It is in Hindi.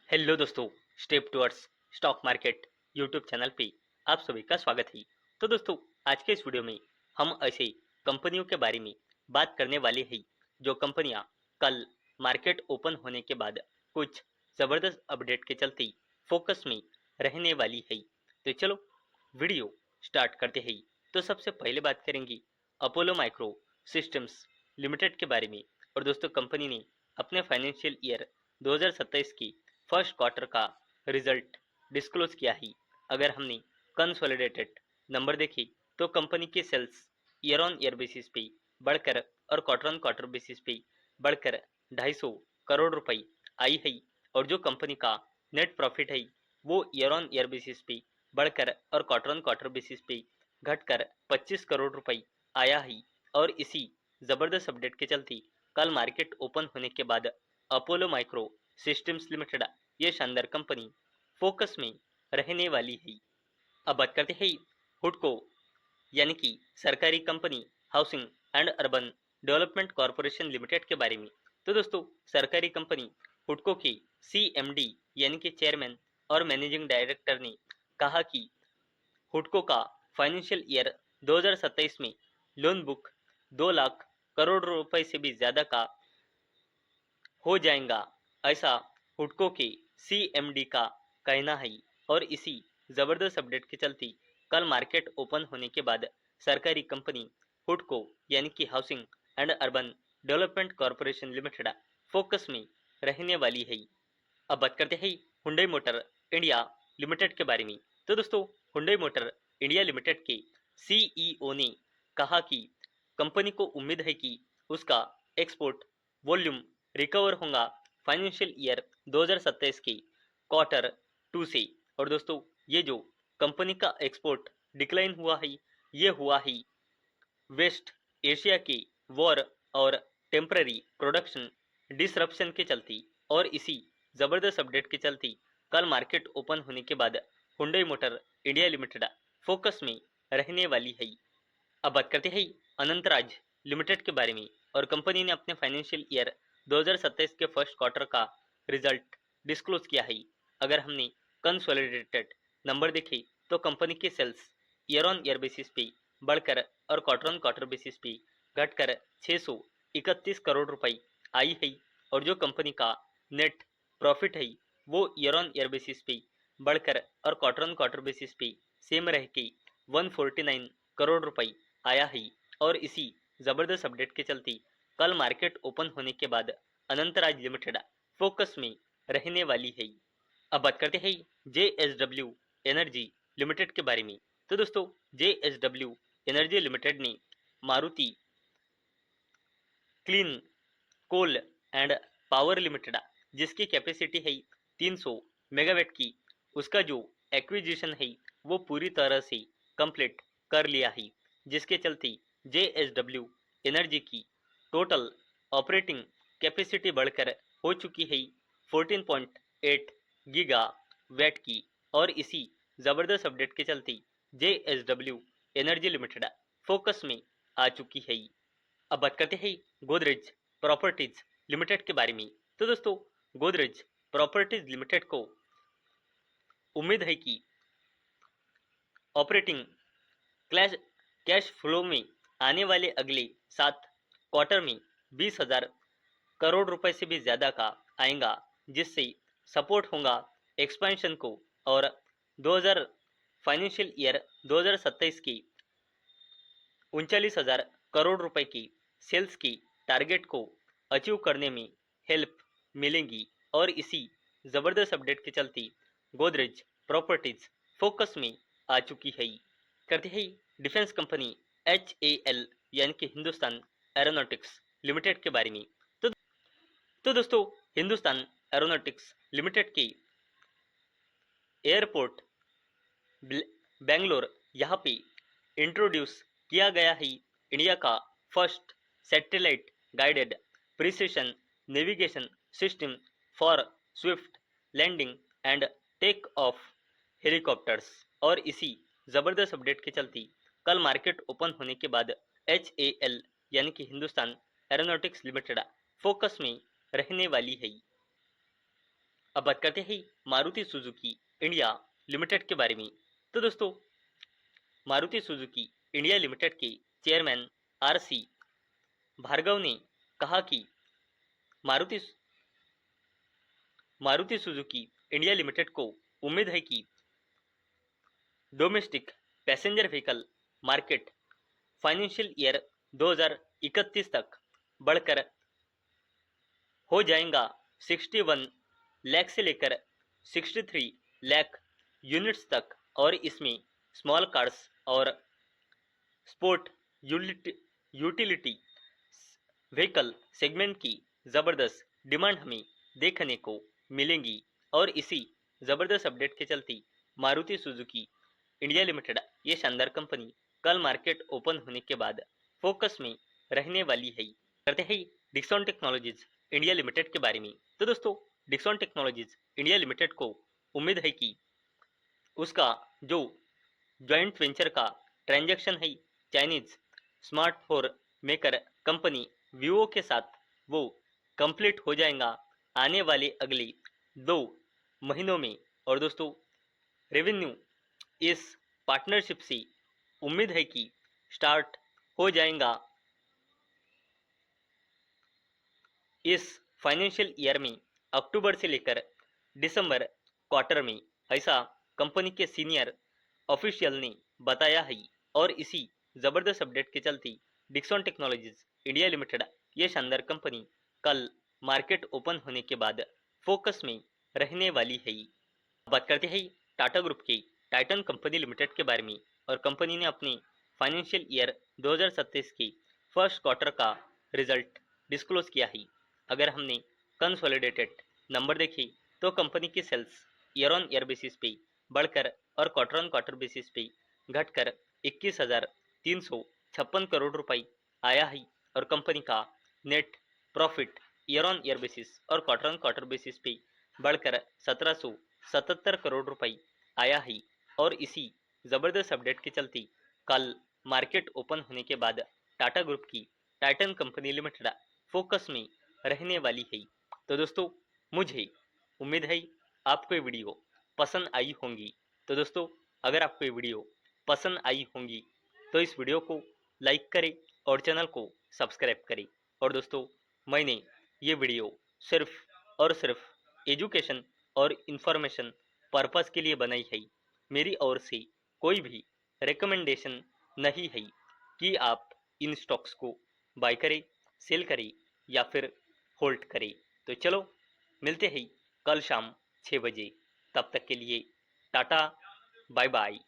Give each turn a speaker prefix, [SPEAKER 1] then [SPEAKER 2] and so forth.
[SPEAKER 1] हेलो दोस्तों, step towards stock market YouTube channel पे आप सभी का स्वागत है। तो दोस्तों, आज के इस वीडियो में हम ऐसे कंपनियों के बारे में बात करने वाले हैं जो कंपनियां कल मार्केट ओपन होने के बाद कुछ ज़बरदस्त अपडेट के चलते फोकस में रहने वाली है। तो चलो वीडियो स्टार्ट करते हैं। तो सबसे पहले बात करेंगे अपोलो माइक्रो सिस्टम्स लिमिटेड के बारे में। और दोस्तों, कंपनी ने अपने फाइनेंशियल ईयर 2027 की फर्स्ट क्वार्टर का रिजल्ट डिस्क्लोज किया है। अगर हमने कंसोलिडेटेड नंबर देखे तो कंपनी के sales year on year basis पे बढ़कर और क्वार्टर ऑन क्वार्टर बेसिस पे बढ़कर 250 करोड़ रुपए आई है। और जो कंपनी का नेट प्रॉफिट है वो ईयर ऑन ईयर बेसिस पे बढ़कर और क्वार्टर ऑन क्वार्टर बेसिस पे घटकर 25 करोड़ रुपए आया है। और इसी जबरदस्त अपडेट के चलते कल मार्केट ओपन होने के बाद अपोलो माइक्रो सिस्टम्स लिमिटेड ये शानदार कंपनी फोकस में रहने वाली है। अब बात करते हैं हुडको यानी कि सरकारी company housing and urban development corporation limited के बारे में। तो दोस्तों, सरकारी कंपनी हुडको के CMD यानी कि चेयरमैन और मैनेजिंग डायरेक्टर ने कहा कि हुडको का फाइनेंशियल ईयर 2027 में लोन बुक 2 लाख करोड़ रुपए से भी ज्यादा का हो जाएगा, ऐसा हुडको के CMD का कहना है। और इसी जबरदस्त अपडेट के चलते कल मार्केट ओपन होने के बाद सरकारी कंपनी हुडको यानी कि housing and urban development corporation limited focus में रहने वाली है। अब बात करते हैं हुंडई मोटर इंडिया लिमिटेड के बारे में। तो दोस्तों, हुंडई मोटर इंडिया लिमिटेड के CEO ने कहा कि कंपनी को उम्मीद है कि उसका एक्सपोर्ट वॉल्यूम रिकवर होगा फाइनेंशियल ईयर 2027 के क्वार्टर 2 से। और दोस्तों, ये जो कंपनी का एक्सपोर्ट डिक्लाइन हुआ है ये हुआ है वेस्ट एशिया के वॉर और टेम्पररी प्रोडक्शन डिसरप्शन के चलते। और इसी जबरदस्त अपडेट के चलते कल मार्केट ओपन होने के बाद Hyundai motor India limited focus में रहने वाली है। अब बात करते हैं अनंतराज लिमिटेड के बारे में। और कंपनी ने अपने फाइनेंशियल ईयर 2027 के फर्स्ट क्वार्टर का रिजल्ट डिस्क्लोज किया है। अगर हमने कंसोलिडेटेड नंबर देखे तो कंपनी के sales year on year basis पे बढ़कर और क्वार्टर ऑन क्वार्टर बेसिस पे घटकर 631 करोड़ रुपए आई है। और जो कंपनी का नेट प्रॉफिट है वो ईयर ऑन ईयर बेसिस पे बढ़कर और क्वार्टर ऑन क्वार्टर बेसिस पे सेम रह के 149 करोड़ रुपए आया है। और इसी जबरदस्त अपडेट के चलते कल मार्केट ओपन होने के बाद अनंतराज लिमिटेड फोकस में रहने वाली है। अब बात करते हैं JSW एनर्जी लिमिटेड के बारे में। तो दोस्तों, JSW एनर्जी लिमिटेड ने Maruti clean coal and power limited जिसकी कैपेसिटी है 300 मेगावाट की, उसका जो एक्विजिशन है वो पूरी तरह से कंप्लीट कर लिया है। जिसके चलते JSW एनर्जी की टोटल ऑपरेटिंग कैपेसिटी बढ़कर हो चुकी है 14.8 गीगा वैट की। और इसी जबरदस्त अपडेट के चलते JSW एनर्जी लिमिटेड फोकस में आ चुकी है। अब बात करते हैं गोदरेज प्रॉपर्टीज लिमिटेड के बारे में। तो दोस्तों, गोदरेज प्रॉपर्टीज लिमिटेड को उम्मीद है कि ऑपरेटिंग कैश फ्लो में आने वाले अगले 7 क्वार्टर में 20,000 करोड़ रुपए से भी ज्यादा का आएगा, जिससे सपोर्ट होगा एक्सपेंशन को। और 2000 फाइनेंशियल ईयर 2027 की 39,000 करोड़ रुपए की सेल्स की टारगेट को अचीव करने में हेल्प मिलेगी। और इसी जबरदस्त अपडेट के चलते गोदरेज प्रॉपर्टीज फोकस में आ चुकी है। करते हैं डिफेंस कंपनी HAL यानी कि हिंदुस्तान एरोनॉटिक्स लिमिटेड के बारे में। तो, दोस्तों, हिंदुस्तान एरोनॉटिक्स लिमिटेड के एयरपोर्ट बेंगलोर यहाँ पे इंट्रोड्यूस किया गया है इंडिया का first satellite guided precision navigation system for swift landing and take off helicopters. और इसी जबरदस्त अपडेट के चलते कल मार्केट ओपन होने के बाद HAL यानी कि हिंदुस्तान एरोनॉटिक्स लिमिटेड फोकस में रहने वाली है। अब बात करते हैं मारुति सुजुकी इंडिया लिमिटेड के बारे में। तो दोस्तों, मारुति सुजुकी इंडिया लिमिटेड के चेयरमैन आर.सी. भार्गव ने कहा कि Maruti Maruti Suzuki India limited को उम्मीद है कि domestic passenger vehicle market financial year 2031 तक बढ़कर हो जाएगा 61 लाख से लेकर 63 लाख यूनिट्स तक, और इसमें स्मॉल कार्स और स्पोर्ट यूटिलिटी व्हीकल सेगमेंट की ज़बरदस्त डिमांड हमें देखने को मिलेंगी। और इसी ज़बरदस्त अपडेट के चलते मारुति सुजुकी इंडिया लिमिटेड ये शानदार कंपनी कल मार्केट ओपन होने के बाद फोकस में रहने वाली है। करते हैं डिक्सन टेक्नोलॉजीज इंडिया लिमिटेड के बारे में। तो दोस्तों, डिक्सन टेक्नोलॉजीज इंडिया लिमिटेड को उम्मीद है कि उसका जो जॉइंट वेंचर का ट्रांजैक्शन है Chinese smartphone maker company Vivo के साथ वो कंप्लीट हो जाएगा आने वाले अगले 2 महीनों में। और दोस्तों, रेवेन्यू इस पार्टनरशिप से उम्मीद है कि स्टार्ट हो जाएगा इस फाइनेंशियल ईयर में अक्टूबर से लेकर दिसंबर क्वार्टर में, ऐसा कंपनी के सीनियर ऑफिशियल ने बताया है। और इसी जबरदस्त अपडेट के चलते डिक्सन टेक्नोलॉजीज इंडिया लिमिटेड ये शानदार कंपनी कल मार्केट ओपन होने के बाद फोकस में रहने वाली है। बात करते हैं टाटा ग्रुप के टाइटन कंपनी लिमिटेड के बारे में। और कंपनी ने अपने फाइनेंशियल ईयर 2027 के फर्स्ट क्वार्टर का रिजल्ट डिस्क्लोज किया है। अगर हमने कंसोलिडेटेड नंबर देखे तो कंपनी की sales year on year basis पे बढ़कर और क्वार्टर ऑन क्वार्टर बेसिस पे घटकर 21,356 करोड़ रुपए आया है। और कंपनी का net profit year on year basis और क्वार्टर ऑन क्वार्टर बेसिस पे बढ़कर 1777 करोड़ रुपए आया है। और इसी ज़बरदस्त अपडेट के चलते कल मार्केट ओपन होने के बाद टाटा ग्रुप की टाइटन कंपनी लिमिटेड फोकस में रहने वाली है। तो दोस्तों, मुझे उम्मीद है आपको ये वीडियो पसंद आई होंगी। तो दोस्तों, अगर आपको ये वीडियो पसंद आई होंगी तो इस वीडियो को लाइक करें और चैनल को सब्सक्राइब करें। और दोस्तों, मैंने ये वीडियो सिर्फ और सिर्फ एजुकेशन और इन्फॉर्मेशन पर्पस के लिए बनाई है। मेरी ओर से कोई भी रिकमेंडेशन नहीं है कि आप इन स्टॉक्स को बाय करें, सेल करें या फिर होल्ड करें। तो चलो मिलते हैं कल शाम 6 बजे। तब तक के लिए टाटा, बाय बाय।